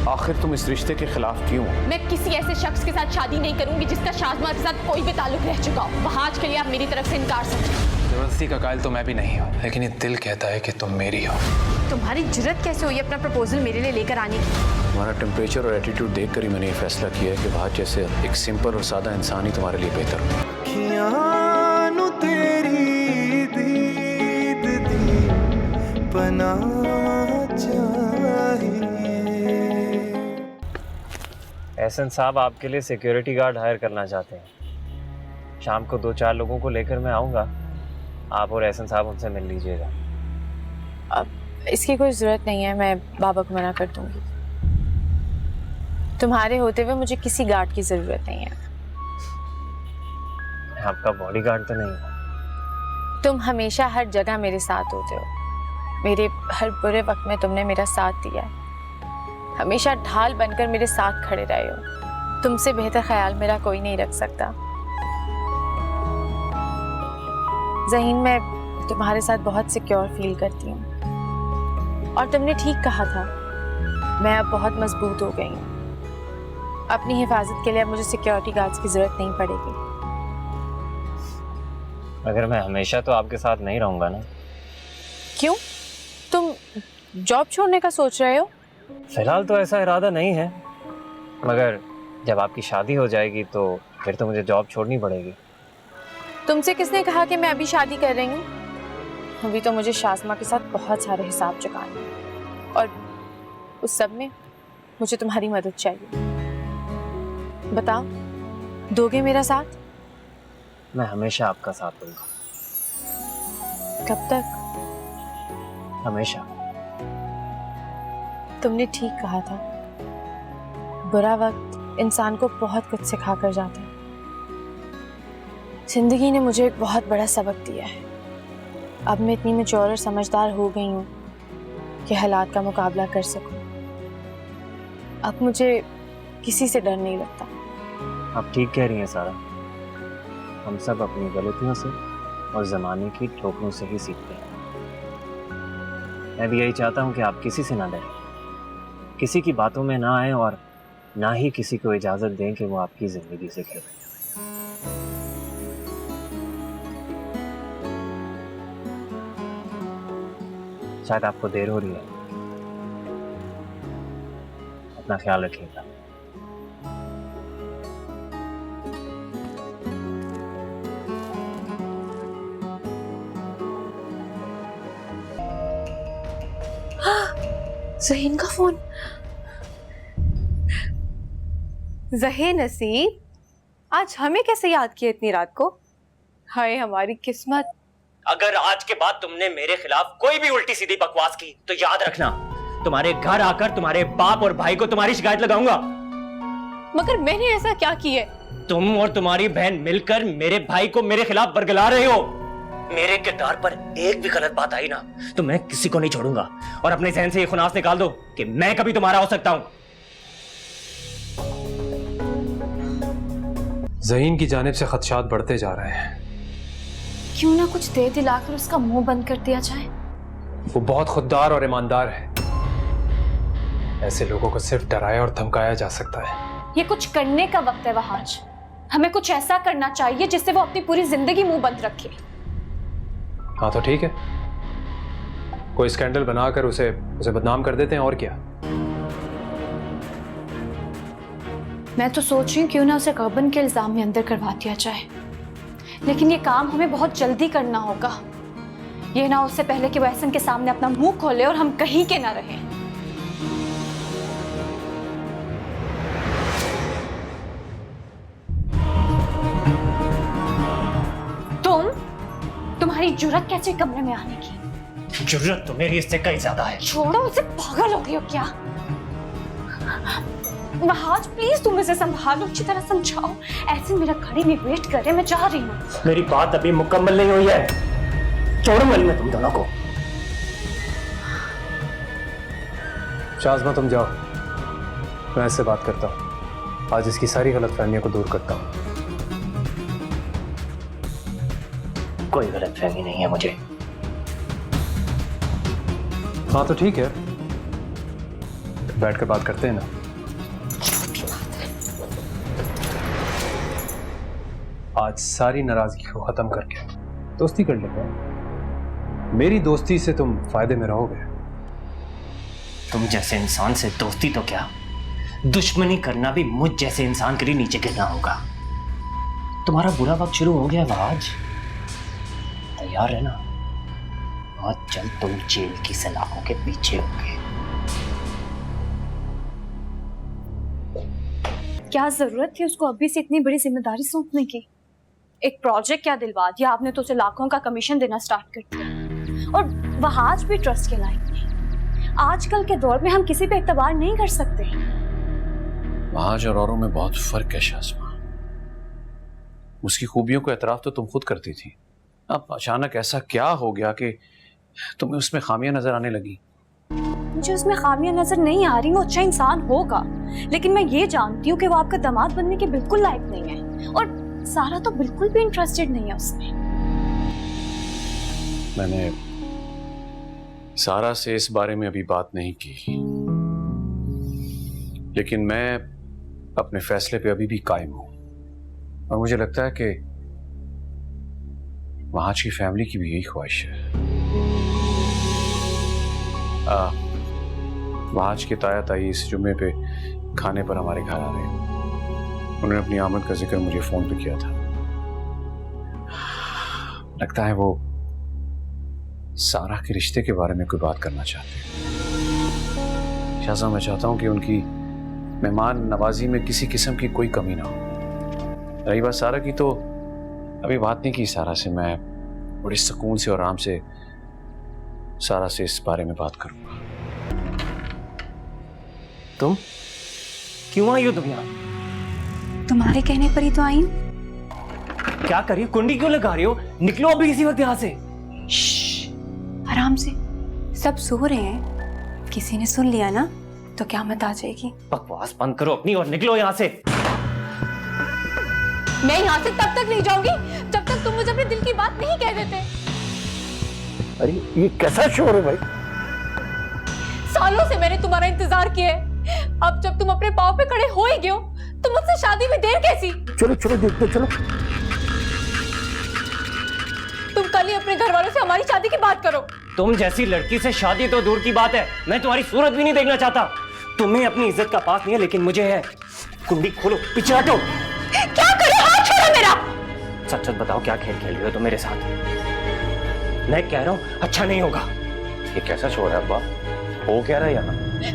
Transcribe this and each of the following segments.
आखिर तुम इस रिश्ते के खिलाफ क्यों? मैं किसी ऐसे शख्स के साथ शादी नहीं करूंगी जिसका शाज़मा के साथ कोई भी ताल्लुक रह चुका हो। वहाज के लिए आप मेरी तरफ से इनकार समझें। जबरदस्ती का कायल तो मैं भी नहीं हूँ, लेकिन ये दिल कहता है कि तुम मेरी हो। तुम्हारी जुर्रत कैसे हुई अपना प्रपोजल मेरे लिए लेकर आने की? तुम्हारा टेम्परेचर और एटीट्यूड देखकर ही मैंने ये फैसला किया है कि वहाज जैसे एक सिंपल और सादा इंसान ही तुम्हारे लिए बेहतर हो। एहसन साहब आपके लिए सिक्योरिटी गार्ड हायर करना चाहते हैं। शाम को 2-4 लोगों को लेकर मैं आऊँगा, आप और एहसन साहब उनसे मिल लीजिएगा। अब इसकी कोई ज़रूरत नहीं है, मैं बाबा को मना कर दूंगी। तुम्हारे होते हुए मुझे किसी गार्ड की ज़रूरत नहीं है। आपका बॉडीगार्ड तो नहीं है? तुम हमेशा हर जगह मेरे साथ होते हो। मेरे हर बुरे वक्त में तुमने मेरा साथ दिया है, हमेशा ढाल बनकर मेरे साथ खड़े रहे हो। तुमसे बेहतर ख्याल मेरा कोई नहीं रख सकता। ज़हीन, मैं तुम्हारे साथ बहुत सिक्योर फील करती हूँ और तुमने ठीक कहा था, मैं अब बहुत मजबूत हो गई हूँ। अपनी हिफाजत के लिए अब मुझे सिक्योरिटी गार्ड्स की ज़रूरत नहीं पड़ेगी। मगर मैं हमेशा तो आपके साथ नहीं रहूँगा ना। क्यों? तुम जॉब छोड़ने का सोच रहे हो? फिलहाल तो ऐसा इरादा नहीं है, मगर जब आपकी शादी हो जाएगी तो फिर तो मुझे जॉब छोड़नी पड़ेगी। तुमसे किसने कहा कि मैं अभी शादी कर रही हूँ? अभी तो मुझे शाज़मा के साथ बहुत सारे हिसाब चुकाने हैं और उस सब में मुझे तुम्हारी मदद चाहिए। बताओ, दोगे मेरा साथ? मैं हमेशा आपका साथ दूंगा। कब तक? हमेशा। तुमने ठीक कहा था, बुरा वक्त इंसान को बहुत कुछ सिखा कर जाता है। जिंदगी ने मुझे एक बहुत बड़ा सबक दिया है। अब मैं इतनी मैच्योर और समझदार हो गई हूँ कि हालात का मुकाबला कर सकूं। अब मुझे किसी से डर नहीं लगता। आप ठीक कह रही हैं सारा। हम सब अपनी गलतियों से और ज़माने की ठोकरों से ही सीखते हैं। मैं भी यही चाहता हूँ कि आप किसी से ना डरें, किसी की बातों में ना आए और ना ही किसी को इजाज़त दें कि वो आपकी ज़िंदगी से खेले। शायद आपको देर हो रही है, अपना ख्याल रखिएगा। ज़हीन का फोन। ज़हे नसीब, आज हमें कैसे याद किया इतनी रात को? हाय हमारी किस्मत। अगर आज के बाद तुमने मेरे खिलाफ कोई भी उल्टी सीधी बकवास की तो याद रखना, तुम्हारे घर आकर तुम्हारे बाप और भाई को तुम्हारी शिकायत लगाऊंगा। मगर मैंने ऐसा क्या किया? तुम और तुम्हारी बहन मिलकर मेरे भाई को मेरे खिलाफ बरगला रहे हो। मेरे किरदार पर एक भी गलत बात आई ना तो मैं किसी को नहीं छोड़ूंगा। और अपने जहन से ये खुनास निकाल दो कि मैं कभी तुम्हारा हो सकता हूं। ज़हीन की जानिब से खदशात बढ़ते जा रहे हैं। क्यों ना कुछ दे दिलाकर उसका मुंह बंद कर दिया जाए। वो बहुत खुददार और ईमानदार है। ऐसे लोगों को सिर्फ डराया और धमकाया जा सकता है। ये कुछ करने का वक्त है वहाज। हमें कुछ ऐसा करना चाहिए जिससे वो अपनी पूरी जिंदगी मुंह बंद रखे। हाँ तो ठीक है, कोई स्कैंडल बनाकर उसे बदनाम कर देते हैं, और क्या। मैं तो सोच रही हूँ क्यों ना उसे गबन के इल्जाम में अंदर करवा दिया जाए, लेकिन ये काम हमें बहुत जल्दी करना होगा। ये ना उससे पहले कि वो एहसन के सामने अपना मुंह खोले और हम कहीं के ना रहें। तुम्हारी जुर्रत कैसे कमरे में आने की? जुर्रत तो मेरी इससे कहीं ज्यादा है। छोड़ो उसे, पागल हो गई हो क्या? वहाज प्लीज तुम इसे संभालो, अच्छी तरह समझाओ। ऐसे मेरा खड़ी में वेट कर रहे, मैं जा रही हूँ। मेरी बात अभी मुकम्मल नहीं हुई है। छोड़ूंगा नहीं मैं तुम दोनों को। शाज़मा तुम जाओ, मैं इससे बात करता हूँ। आज इसकी सारी गलतफहमियों को दूर करता हूँ। कोई गलतफहमी नहीं है मुझे। हाँ तो ठीक है, बैठ कर बात करते हैं ना। आज सारी नाराजगी को खत्म करके दोस्ती कर लेते हैं। मेरी दोस्ती से तुम फायदे में रहोगे। तुम जैसे इंसान से दोस्ती तो क्या, दुश्मनी करना भी मुझ जैसे इंसान के लिए नीचे गिरना होगा। तुम्हारा बुरा वक्त शुरू हो गया आज, तैयार है ना? आज चल तुम जेल की सलाखों के पीछे होगे। क्या जरूरत थी उसको अभी से इतनी बड़ी जिम्मेदारी सौंपने की? एक प्रोजेक्ट क्या दिलवा दिया आपने तो उसे लाखों का कमीशन देना स्टार्ट कर दिया, और वह आज भी ट्रस्ट के लायक नहीं। आजकल के दौर में हम किसी पे एतबार नहीं कर सकते। महाज और औरों में बहुत फर्क है शाज़मा। उसकी खूबियों को एतराफ तो तुम खुद करती थी, अब अचानक ऐसा क्या हो गया कि तुम्हें उसमें खामियां नजर आने लगी? मुझे उसमें खामियां नजर नहीं आ रही। वो अच्छा इंसान होगा, लेकिन मैं ये जानती हूँ कि वो आपका दामाद बनने के बिल्कुल लायक नहीं है, और सारा तो बिल्कुल भी इंटरेस्टेड नहीं है उसमें। मैंने सारा से इस बारे में अभी बात नहीं की, लेकिन मैं अपने फैसले पे अभी भी कायम हूं, और मुझे लगता है कि महाज की फैमिली की भी यही ख्वाहिश है। महाज के ताया ताई इस जुम्मे पे खाने पर हमारे घर आ रहे हैं। उन्होंने अपनी आमद का जिक्र मुझे फोन पे किया था। लगता है वो सारा के रिश्ते के बारे में कोई बात करना चाहते हैं। शाज़ा, मैं चाहता हूं कि उनकी मेहमान नवाजी में किसी किस्म की कोई कमी ना हो। रही बात सारा की, तो अभी बात नहीं की सारा से। मैं बड़े सुकून से और आराम से सारा से इस बारे में बात करूंगा। तुम क्यों आई हो तुम यहाँ? तुम्हारे कहने पर ही तो आई। क्या कर रही हो? कुंडी क्यों लगा रही हो? निकलो अभी इसी वक्त यहाँ से। आराम से, सब सो रहे हैं, किसी ने सुन लिया ना तो क्या मत आ जाएगी। बकवास बंद करो अपनी और निकलो यहाँ से। मैं यहाँ से तब तक नहीं जाऊंगी जब तक तुम मुझे अपने दिल की बात नहीं कह देते। अरे ये कैसा शोर है भाई? सालों से मैंने तुम्हारा इंतजार किया है, अब जब तुम अपने पाँव पे खड़े हो ही गए हो तो मुझसे शादी में देर कैसी? चलो चलो देखते चलो। तुम कल ही अपने घर वालों से हमारी शादी की बात करो। तुम जैसी लड़की से शादी तो दूर की बात है, मैं तुम्हारी सूरत भी नहीं देखना चाहता। तुम्हें अपनी इज्जत का पास नहीं है, लेकिन मुझे है। कुंडी खोलो, पीछे हटो। क्या करो? हाथ छोड़ो मेरा। सच सच बताओ, क्या खेल खेल रहे हो तुम मेरे साथ? मैं कह रहा हूँ अच्छा नहीं होगा। ये कैसा शोर है अब्बा? हो क्या रहा है यहाँ?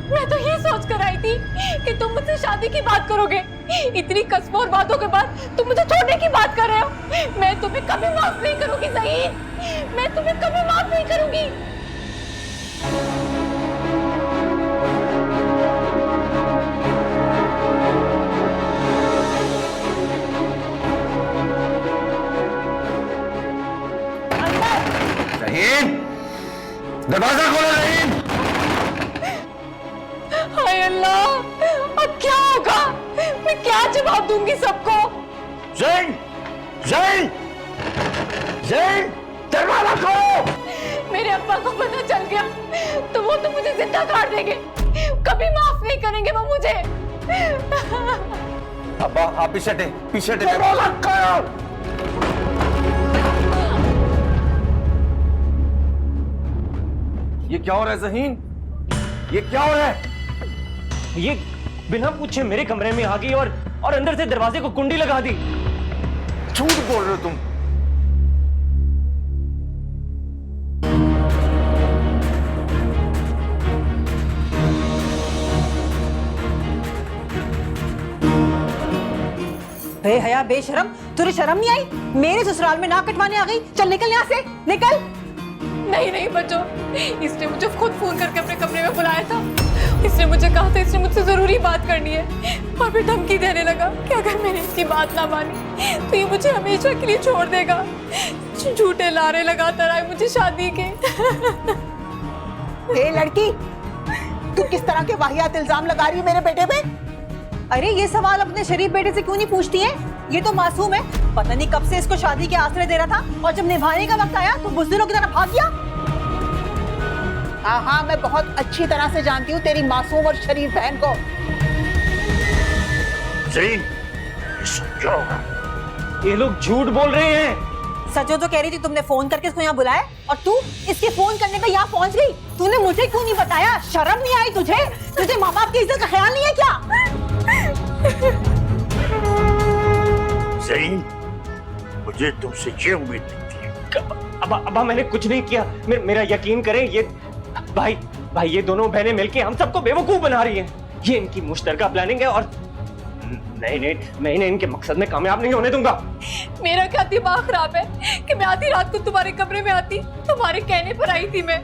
मैं तो ये सोच कर आई थी कि तुम मुझसे शादी की बात करोगे। इतनी कस्मों और बातों के बाद तुम मुझे छोड़ने की बात कर रहे हो। मैं तुम्हें कभी माफ नहीं करूंगी ज़हीन, मैं तुम्हें कभी माफ नहीं करूंगी। रहीम, दरवाजा खोलो रहीम। हाय अल्लाह, अब क्या होगा? मैं क्या जवाब दूंगी सबको? जैन, जैन, जैन, दरवाजा खोलो। मेरे अब्बा को पता चल गया तो वो तो मुझे जिंदा काट देंगे, कभी माफ नहीं करेंगे वो मुझे। अब्बा आप पीछे हटे, पीछे हटे। दरवाजा खोलो। ये क्या हो रहा है ज़हीन? ये क्या हो रहा है? ये बिना पूछे मेरे कमरे में आ गई और अंदर से दरवाजे को कुंडी लगा दी। झूठ बोल रहे हो तुम। बेहया बेशरम, तुझे शर्म नहीं आई? मेरे ससुराल में नाक कटवाने आ गई। चल निकल यहाँ से, निकल। नहीं नहीं बच्चों, इसने मुझे खुद फोन करके अपने कमरे में बुलाया था। इसने मुझे कहा था इसने मुझसे जरूरी बात करनी है, और फिर धमकी देने लगा कि अगर मैंने इसकी बात ना मानी तो ये मुझे हमेशा के लिए छोड़ देगा। झूठे लारे लगाता रहा है मुझे शादी के। ए लड़की, तू किस तरह के वाहियात इल्जाम लगा रही है मेरे बेटे पे? अरे ये सवाल अपने शरीफ बेटे से क्यों नहीं पूछती है? ये तो मासूम है, पता नहीं कब से इसको शादी के आसरे दे रहा था, और जब निभाने का वक्त आया तो बुज़दिलों की तरह भाग गया। हाँ हाँ, मैं बहुत अच्छी तरह से जानती हूँ तेरी मासूम और शरीफ बहन को। ज़हीन, जो ये लोग झूठ बोल रहे हैं। सचो तो कह रही थी तुमने फोन करके इसको यहाँ बुलाया और तू इसके फोन करने पे यहाँ पहुँच गई। तूने मुझे क्यों नहीं बताया? शर्म नहीं आई तुझे? तुझे माँ बाप की इज्जत का ख्याल नहीं है क्या? ज़हीन, मुझे तुमसे ये उम्मीद नहीं थी। अब मैंने कुछ नहीं किया। मेरा यकीन करें, ये भाई ये दोनों बहनें मिलके हम सबको बेवकूफ बना रही हैं। ये इनकी मुश्तरका प्लानिंग है और मैं इन्हें इनके मकसद में कामयाब नहीं होने दूंगा। मेरा क्या दिमाग खराब है कि मैं आधी रात को तुम्हारे कमरे में आती, तुम्हारे कहने पर आई थी मैं।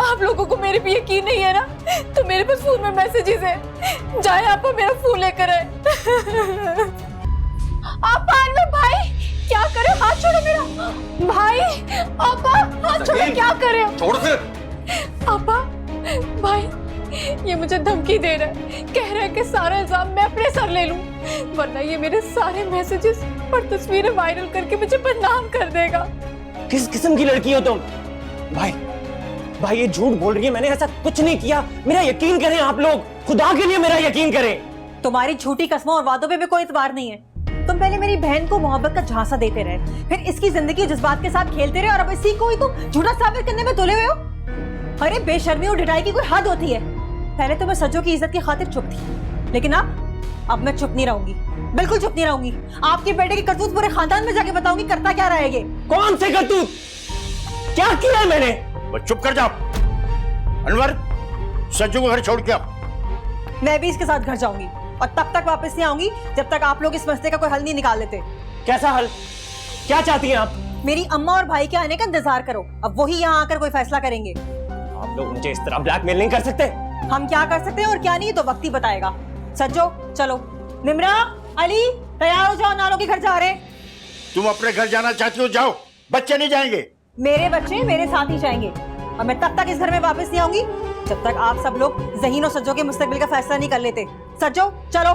आप लोगों को मेरे पे यकीन नहीं है ना? तो मेरे पास फोन में मैसेजेस है। जाए आप मेरा फोन लेकर आए। आपा अनवर भाई क्या करे? हाथ छोड़ो मेरा भाई। आपा हाथ छोड़ो, क्या करे? छोड़ दे। आपा भाई ये मुझे धमकी दे रहा है, कह रहा है कि सारा इल्जाम मैं अपने सर ले लूं, वरना ये मेरे सारे मैसेजेस और तस्वीरें वायरल करके मुझे बदनाम कर देगा। किस किस्म की लड़की हो तुम? भाई ये झूठ बोल रही है, मैंने ऐसा कुछ नहीं किया। मेरा यकीन करें आप लोग, खुदा के लिए मेरा यकीन करें। तुम्हारी झूठी कस्मों और वादों पे भी कोई इतबार नहीं है। तुम पहले मेरी बहन को मोहब्बत का झांसा देते रहे, फिर इसकी जिंदगी जज्बात के साथ खेलते रहे और अब इसी को ही तुम झूठा साबित करने में तुले हुए हो। अरे बेशर्मी और ढिठाई की कोई हद होती है। पहले तो मैं सज्जो की इज्जत की खातिर चुप थी, लेकिन अब मैं चुप नहीं रहूंगी, बिल्कुल चुप नहीं रहूंगी। आपके बेटे की करतूत पूरे खानदान में जाके बताऊंगी। करता क्या रहेगे? कौन से करतूत? क्या किया है मैंने? बस चुप कर जाओ। अनवर, सज्जू को घर छोड़ के आओ। मैं भी इसके साथ घर जाऊंगी और तब तक वापस नहीं आऊंगी जब तक आप लोग इस मसले का कोई हल नहीं निकाल लेते। कैसा हल? क्या चाहती हैं आप? मेरी अम्मा और भाई के आने का इंतजार करो, अब वही यहाँ आकर कोई फैसला करेंगे। आप लोग मुझे इस तरह ब्लैकमेल नहीं कर सकते। हम क्या कर सकते हैं और क्या नहीं तो वक्त ही बताएगा। सज्जो चलो। निम्रा, अली तैयार हो जाओ, नालों के घर जा रहे। तुम अपने घर जाना चाहती हो, जाओ, बच्चे नहीं जाएंगे। मेरे बच्चे मेरे साथ ही जाएंगे और मैं तब तक इस घर में वापस नहीं आऊंगी जब तक आप सब लोग ज़हीन और सज्जो के मुस्तकबिल का फैसला नहीं कर लेते। सज्जो चलो।